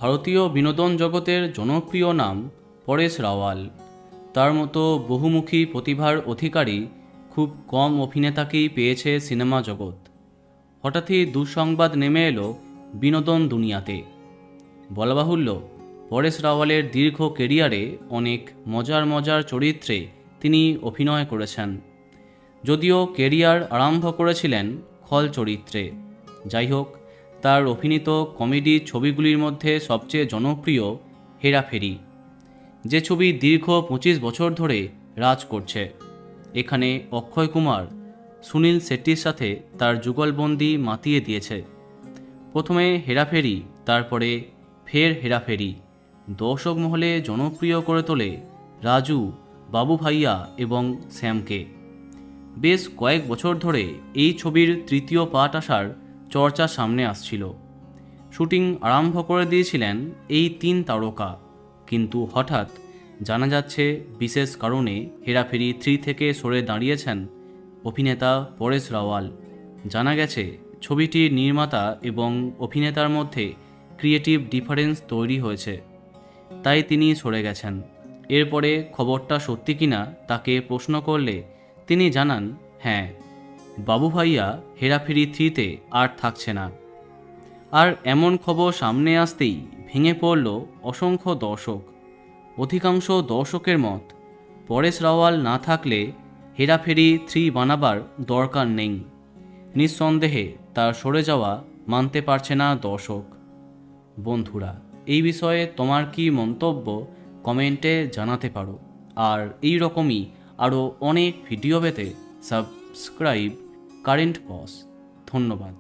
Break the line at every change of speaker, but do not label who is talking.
ভারতীয় বিনোদন জগতের জনপ্রিয় নাম পরেশ রাওয়াল। তার মতো বহুমুখী প্রতিভার অধিকারী খুব কম অভিনেতাকেই পেয়েছে সিনেমা জগৎ। হঠাৎই দুঃসংবাদ নেমে এলো বিনোদন দুনিয়াতে। বলা বাহুল্য, পরেশ রাওয়ালের দীর্ঘ কেরিয়ারে অনেক মজার চরিত্রে তিনি অভিনয় করেছেন। যদিও কেরিয়ার আরম্ভ করেছিলেন খল চরিত্রে। যাই হোক, তার অভিনীত কমেডি ছবিগুলির মধ্যে সবচেয়ে জনপ্রিয় হেরাফেরি, যে ছবি দীর্ঘ 25 বছর ধরে রাজ করছে। এখানে অক্ষয় কুমার সুনীল শেট্টির সাথে তার যুগলবন্দি মাতিয়ে দিয়েছে। প্রথমে হেরাফেরি, তারপরে ফের হেরাফেরি দর্শক মহলে জনপ্রিয় করে তোলে রাজু, বাবু ভাইয়া এবং শ্যামকে। বেশ কয়েক বছর ধরে এই ছবির তৃতীয় পার্ট আসার চর্চা সামনে আসছিল। শুটিং আরম্ভ করে দিয়েছিলেন এই 3 তারকা, কিন্তু হঠাৎ জানা যাচ্ছে বিশেষ কারণে হেরাফেরি 3 থেকে সরে দাঁড়িয়েছেন অভিনেতা পরেশ রাওয়াল। জানা গেছে ছবিটির নির্মাতা এবং অভিনেতার মধ্যে ক্রিয়েটিভ ডিফারেন্স তৈরি হয়েছে, তাই তিনি সরে গেছেন। এরপরে খবরটা সত্যি কিনা তাকে প্রশ্ন করলে তিনি জানান, হ্যাঁ, বাবু ভাইয়া হেরাফেরি 3-তে আর থাকছে না। আর এমন খবর সামনে আসতেই ভেঙে পড়ল অসংখ্য দর্শক। অধিকাংশ দর্শকের মত, পরেশ রাওয়াল না থাকলে হেরাফেরি 3 বানাবার দরকার নেই। নিঃসন্দেহে তার সরে যাওয়া মানতে পারছে না দর্শক। বন্ধুরা, এই বিষয়ে তোমার কি মন্তব্য কমেন্টে জানাতে পারো। আর এই রকমই আরও অনেক ভিডিও পেতে সাবস্ক্রাইব কারেন্ট পজ। ধন্যবাদ।